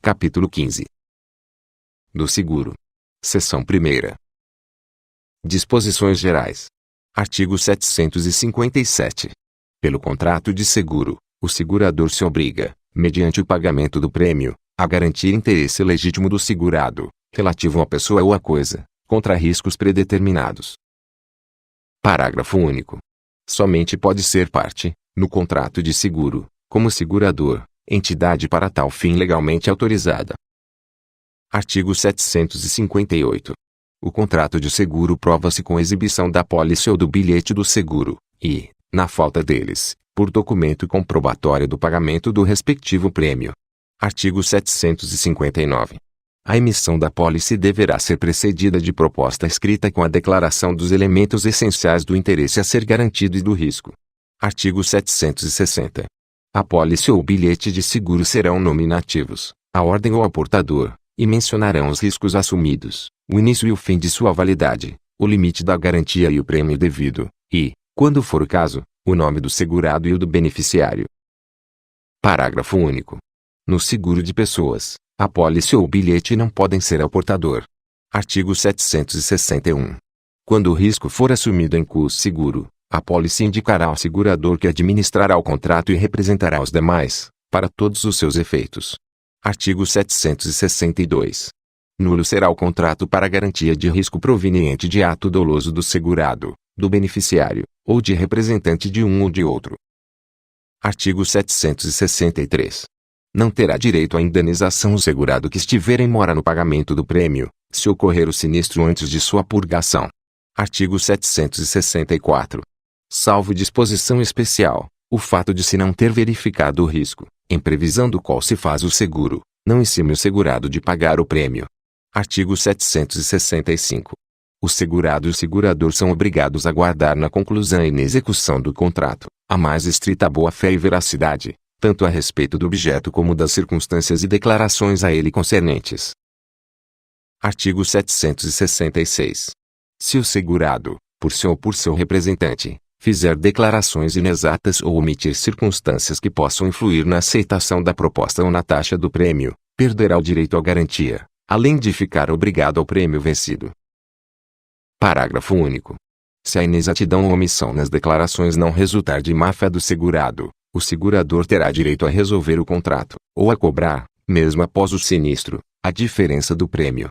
Capítulo 15. Do seguro. Seção 1ª. Disposições gerais. Artigo 757. Pelo contrato de seguro, o segurador se obriga, mediante o pagamento do prêmio, a garantir interesse legítimo do segurado, relativo à pessoa ou à coisa, contra riscos predeterminados. Parágrafo único. Somente pode ser parte, no contrato de seguro, como segurador, entidade para tal fim legalmente autorizada. Artigo 758. O contrato de seguro prova-se com exibição da pólice ou do bilhete do seguro, e, na falta deles, por documento comprobatório do pagamento do respectivo prêmio. Artigo 759. A emissão da pólice deverá ser precedida de proposta escrita com a declaração dos elementos essenciais do interesse a ser garantido e do risco. Artigo 760. A pólice ou bilhete de seguro serão nominativos, a ordem ou ao portador, e mencionarão os riscos assumidos, o início e o fim de sua validade, o limite da garantia e o prêmio devido, e, quando for o caso, o nome do segurado e o do beneficiário. Parágrafo único. No seguro de pessoas, a pólice ou o bilhete não podem ser ao portador. Artigo 761. Quando o risco for assumido em curso seguro, a pólice indicará ao segurador que administrará o contrato e representará os demais, para todos os seus efeitos. Artigo 762. Nulo será o contrato para garantia de risco proveniente de ato doloso do segurado, do beneficiário, ou de representante de um ou de outro. Artigo 763. Não terá direito à indenização o segurado que estiver em mora no pagamento do prêmio, se ocorrer o sinistro antes de sua purgação. Artigo 764. Salvo disposição especial, o fato de se não ter verificado o risco, em previsão do qual se faz o seguro, não exime o segurado de pagar o prêmio. Artigo 765. O segurado e o segurador são obrigados a guardar na conclusão e na execução do contrato a mais estrita boa-fé e veracidade, tanto a respeito do objeto como das circunstâncias e declarações a ele concernentes. Artigo 766. Se o segurado, por si ou por seu representante, fizer declarações inexatas ou omitir circunstâncias que possam influir na aceitação da proposta ou na taxa do prêmio, perderá o direito à garantia, além de ficar obrigado ao prêmio vencido. Parágrafo único. Se a inexatidão ou omissão nas declarações não resultar de má-fé do segurado, o segurador terá direito a resolver o contrato, ou a cobrar, mesmo após o sinistro, a diferença do prêmio.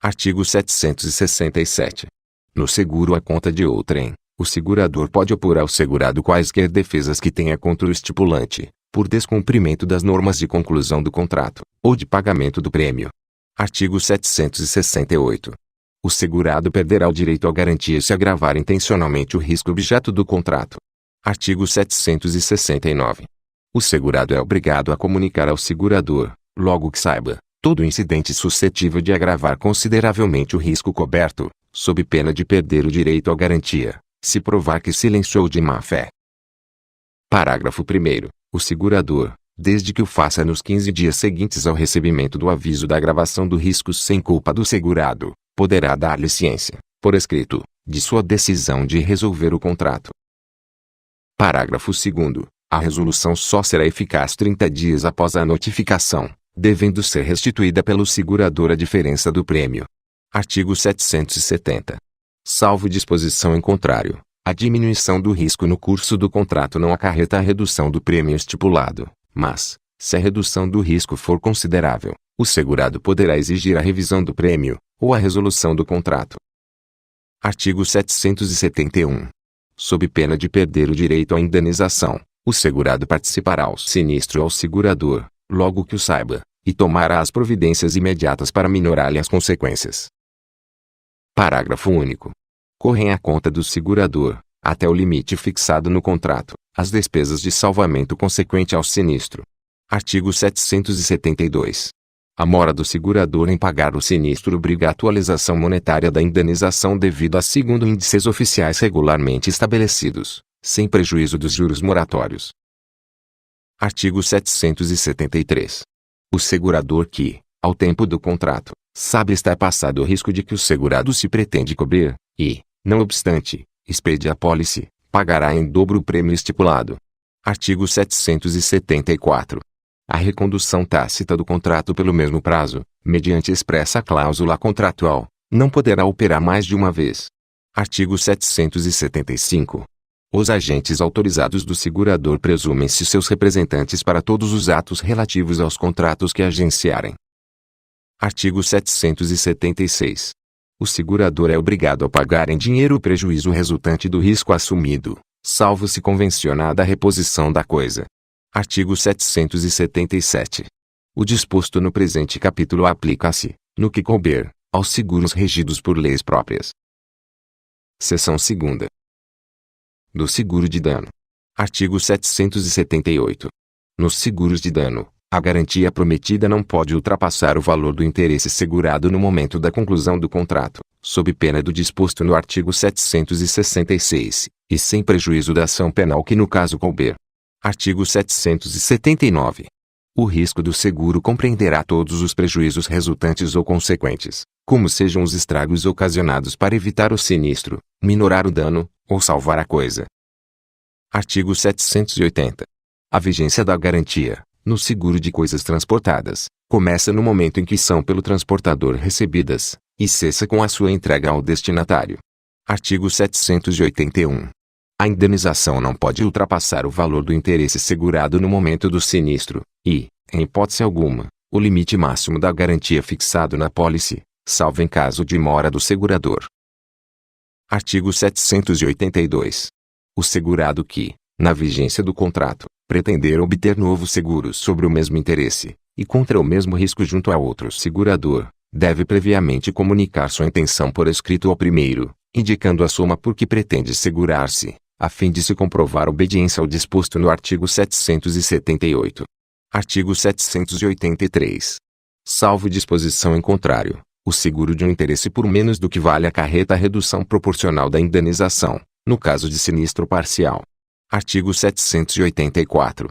Artigo 767. No seguro à conta de outrem, o segurador pode opor ao segurado quaisquer defesas que tenha contra o estipulante, por descumprimento das normas de conclusão do contrato, ou de pagamento do prêmio. Artigo 768. O segurado perderá o direito à garantia se agravar intencionalmente o risco objeto do contrato. Artigo 769. O segurado é obrigado a comunicar ao segurador, logo que saiba, todo incidente suscetível de agravar consideravelmente o risco coberto, sob pena de perder o direito à garantia, se provar que silenciou de má-fé. Parágrafo 1º. O segurador, desde que o faça nos 15 dias seguintes ao recebimento do aviso da agravação do risco sem culpa do segurado, poderá dar-lhe ciência, por escrito, de sua decisão de resolver o contrato. Parágrafo 2º. A resolução só será eficaz 30 dias após a notificação, devendo ser restituída pelo segurador a diferença do prêmio. Artigo 770. Salvo disposição em contrário, a diminuição do risco no curso do contrato não acarreta a redução do prêmio estipulado, mas, se a redução do risco for considerável, o segurado poderá exigir a revisão do prêmio, ou a resolução do contrato. Artigo 771. Sob pena de perder o direito à indenização, o segurado participará ao sinistro ao segurador, logo que o saiba, e tomará as providências imediatas para minorar-lhe as consequências. Parágrafo único. Correm à conta do segurador, até o limite fixado no contrato, as despesas de salvamento consequente ao sinistro. Artigo 772. A mora do segurador em pagar o sinistro obriga a atualização monetária da indenização devida segundo índices oficiais regularmente estabelecidos, sem prejuízo dos juros moratórios. Artigo 773. O segurador que, ao tempo do contrato, sabe estar passado o risco de que o segurado se pretende cobrir, e, não obstante, expede a pólice, pagará em dobro o prêmio estipulado. Artigo 774. A recondução tácita do contrato pelo mesmo prazo, mediante expressa cláusula contratual, não poderá operar mais de uma vez. Artigo 775. Os agentes autorizados do segurador presumem-se seus representantes para todos os atos relativos aos contratos que agenciarem. Artigo 776. O segurador é obrigado a pagar em dinheiro o prejuízo resultante do risco assumido, salvo se convencionada a reposição da coisa. Artigo 777. O disposto no presente capítulo aplica-se, no que couber, aos seguros regidos por leis próprias. Seção 2ª. Do seguro de dano. Artigo 778. Nos seguros de dano, a garantia prometida não pode ultrapassar o valor do interesse segurado no momento da conclusão do contrato, sob pena do disposto no artigo 766, e sem prejuízo da ação penal que no caso couber. Artigo 779. O risco do seguro compreenderá todos os prejuízos resultantes ou consequentes, como sejam os estragos ocasionados para evitar o sinistro, minorar o dano, ou salvar a coisa. Artigo 780. A vigência da garantia, no seguro de coisas transportadas, começa no momento em que são pelo transportador recebidas, e cessa com a sua entrega ao destinatário. Artigo 781. A indenização não pode ultrapassar o valor do interesse segurado no momento do sinistro, e, em hipótese alguma, o limite máximo da garantia fixado na pólice, salvo em caso de mora do segurador. Artigo 782. O segurado que, na vigência do contrato, pretender obter novo seguro sobre o mesmo interesse, e contra o mesmo risco junto a outro segurador, deve previamente comunicar sua intenção por escrito ao primeiro, indicando a soma por que pretende segurar-se, a fim de se comprovar obediência ao disposto no artigo 778. Artigo 783. Salvo disposição em contrário, o seguro de um interesse por menos do que vale acarreta a redução proporcional da indenização, no caso de sinistro parcial. Artigo 784.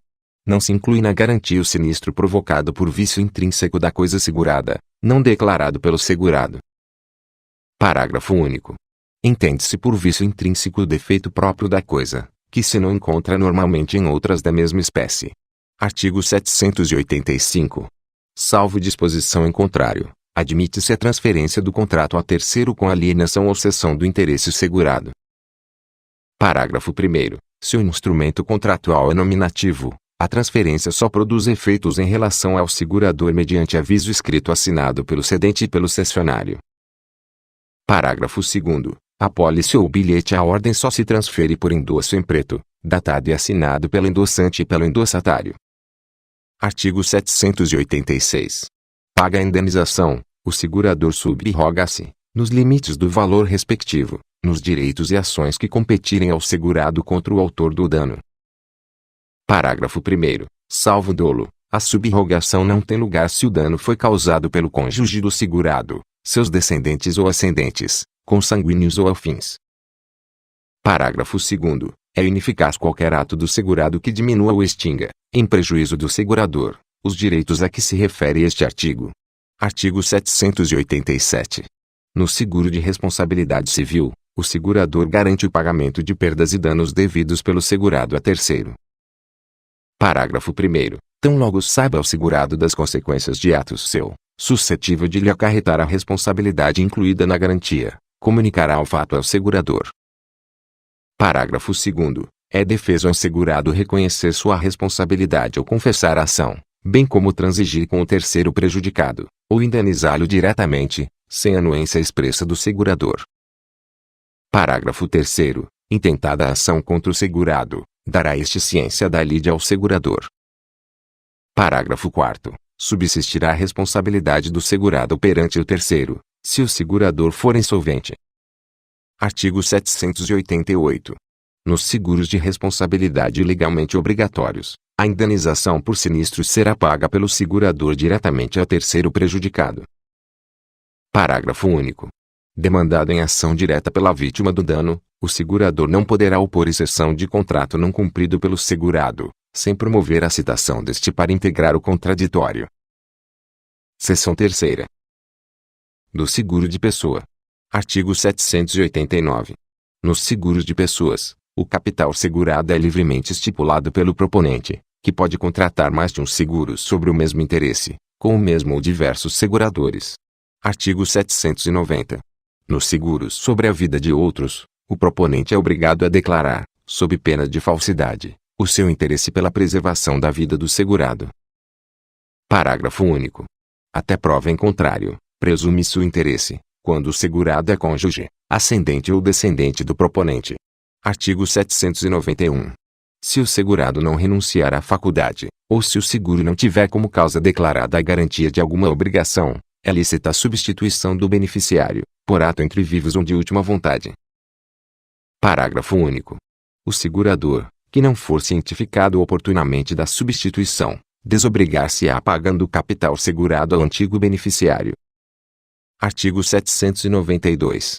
Não se inclui na garantia o sinistro provocado por vício intrínseco da coisa segurada, não declarado pelo segurado. Parágrafo único. Entende-se por vício intrínseco o defeito próprio da coisa, que se não encontra normalmente em outras da mesma espécie. Artigo 785. Salvo disposição em contrário, admite-se a transferência do contrato a terceiro com alienação ou cessão do interesse segurado. Parágrafo 1º. Se o instrumento contratual é nominativo, a transferência só produz efeitos em relação ao segurador mediante aviso escrito assinado pelo cedente e pelo cessionário. Parágrafo 2º. A pólice ou bilhete à ordem só se transfere por endosso em preto, datado e assinado pelo endossante e pelo endossatário. Artigo 786. Paga a indenização, o segurador subroga-se, nos limites do valor respectivo, nos direitos e ações que competirem ao segurado contra o autor do dano. Parágrafo 1º. Salvo dolo, a subrogação não tem lugar se o dano foi causado pelo cônjuge do segurado, seus descendentes ou ascendentes, consanguíneos ou afins. Parágrafo 2º. É ineficaz qualquer ato do segurado que diminua ou extinga, em prejuízo do segurador, os direitos a que se refere este artigo. Artigo 787. No seguro de responsabilidade civil, o segurador garante o pagamento de perdas e danos devidos pelo segurado a terceiro. Parágrafo 1º. Tão logo saiba o segurado das consequências de atos seu, suscetível de lhe acarretar a responsabilidade incluída na garantia, comunicará o fato ao segurador. Parágrafo 2º. É defeso ao segurado reconhecer sua responsabilidade ou confessar a ação, bem como transigir com o terceiro prejudicado, ou indenizá-lo diretamente, sem anuência expressa do segurador. Parágrafo 3º. Intentada a ação contra o segurado, dará este ciência da lide ao segurador. Parágrafo 4º. Subsistirá a responsabilidade do segurado perante o terceiro, se o segurador for insolvente. Artigo 788. Nos seguros de responsabilidade legalmente obrigatórios, a indenização por sinistros será paga pelo segurador diretamente ao terceiro prejudicado. Parágrafo único. Demandado em ação direta pela vítima do dano, o segurador não poderá opor exceção de contrato não cumprido pelo segurado, sem promover a citação deste para integrar o contraditório. Seção 3ª. Do seguro de pessoa. Artigo 789. Nos seguros de pessoas, o capital segurado é livremente estipulado pelo proponente, que pode contratar mais de um seguro sobre o mesmo interesse, com o mesmo ou diversos seguradores. Artigo 790. Nos seguros sobre a vida de outros, o proponente é obrigado a declarar, sob pena de falsidade, o seu interesse pela preservação da vida do segurado. Parágrafo único. Até prova em contrário, presume-se o interesse, quando o segurado é cônjuge, ascendente ou descendente do proponente. Artigo 791. Se o segurado não renunciar à faculdade, ou se o seguro não tiver como causa declarada a garantia de alguma obrigação, é lícita a substituição do beneficiário, por ato entre vivos ou de última vontade. Parágrafo único. O segurador, que não for cientificado oportunamente da substituição, desobrigar-se-á pagando o capital segurado ao antigo beneficiário. Artigo 792.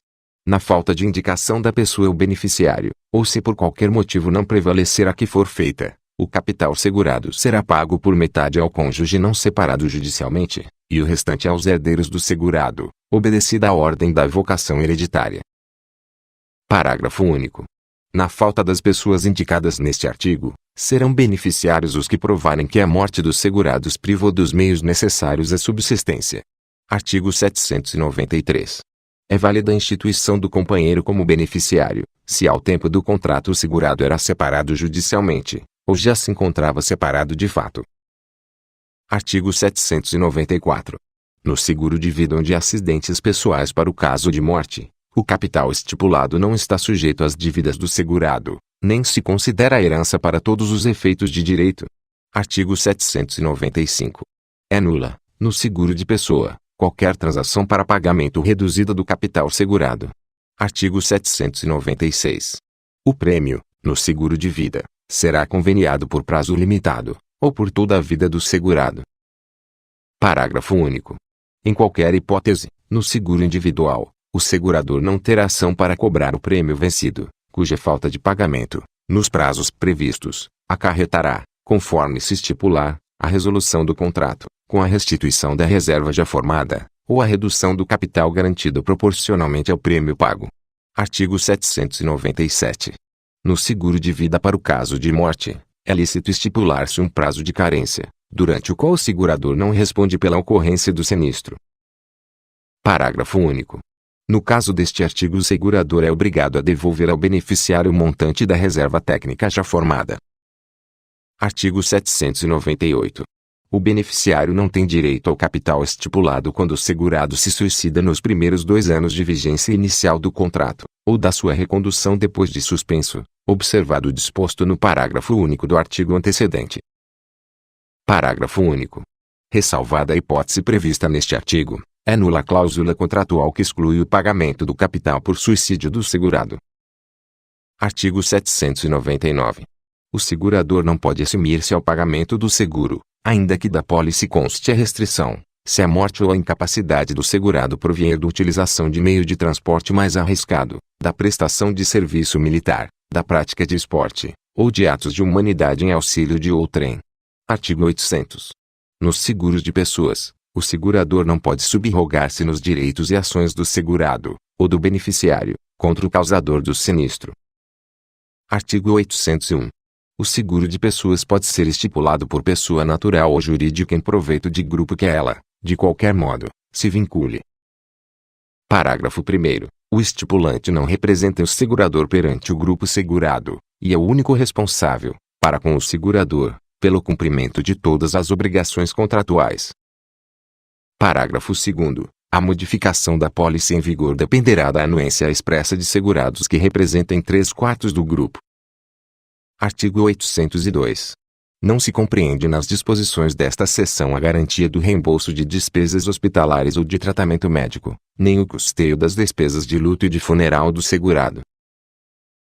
Na falta de indicação da pessoa ou beneficiário, ou se por qualquer motivo não prevalecer a que for feita, o capital segurado será pago por metade ao cônjuge não separado judicialmente, e o restante aos herdeiros do segurado, obedecida a ordem da vocação hereditária. Parágrafo único. Na falta das pessoas indicadas neste artigo, serão beneficiários os que provarem que a morte dos segurados privou dos meios necessários à subsistência. Artigo 793. É válida a instituição do companheiro como beneficiário, se ao tempo do contrato o segurado era separado judicialmente, ou já se encontrava separado de fato. Artigo 794. No seguro de vida ou de acidentes pessoais para o caso de morte, o capital estipulado não está sujeito às dívidas do segurado, nem se considera a herança para todos os efeitos de direito. Artigo 795. É nula, no seguro de pessoa, qualquer transação para pagamento reduzida do capital segurado. Artigo 796. O prêmio, no seguro de vida, será conveniado por prazo limitado, ou por toda a vida do segurado. Parágrafo único. Em qualquer hipótese, no seguro individual, o segurador não terá ação para cobrar o prêmio vencido, cuja falta de pagamento, nos prazos previstos, acarretará, conforme se estipular, a resolução do contrato, com a restituição da reserva já formada, ou a redução do capital garantido proporcionalmente ao prêmio pago. Artigo 797. No seguro de vida para o caso de morte, é lícito estipular-se um prazo de carência, durante o qual o segurador não responde pela ocorrência do sinistro. Parágrafo único. No caso deste artigo, o segurador é obrigado a devolver ao beneficiário o montante da reserva técnica já formada. Artigo 798. O beneficiário não tem direito ao capital estipulado quando o segurado se suicida nos primeiros 2 anos de vigência inicial do contrato, ou da sua recondução depois de suspenso, observado o disposto no parágrafo único do artigo antecedente. Parágrafo único. Ressalvada a hipótese prevista neste artigo, é nula a cláusula contratual que exclui o pagamento do capital por suicídio do segurado. Artigo 799. O segurador não pode assumir-se ao pagamento do seguro, ainda que da pólice conste a restrição, se a morte ou a incapacidade do segurado provier da utilização de meio de transporte mais arriscado, da prestação de serviço militar, da prática de esporte, ou de atos de humanidade em auxílio de outrem. Artigo 800. Nos seguros de pessoas, o segurador não pode subrogar-se nos direitos e ações do segurado, ou do beneficiário, contra o causador do sinistro. Artigo 801. O seguro de pessoas pode ser estipulado por pessoa natural ou jurídica em proveito de grupo que ela, de qualquer modo, se vincule. Parágrafo 1º. O estipulante não representa o segurador perante o grupo segurado, e é o único responsável, para com o segurador, pelo cumprimento de todas as obrigações contratuais. Parágrafo 2º. A modificação da pólice em vigor dependerá da anuência expressa de segurados que representem 3/4 do grupo. Artigo 802. Não se compreende nas disposições desta seção a garantia do reembolso de despesas hospitalares ou de tratamento médico, nem o custeio das despesas de luto e de funeral do segurado,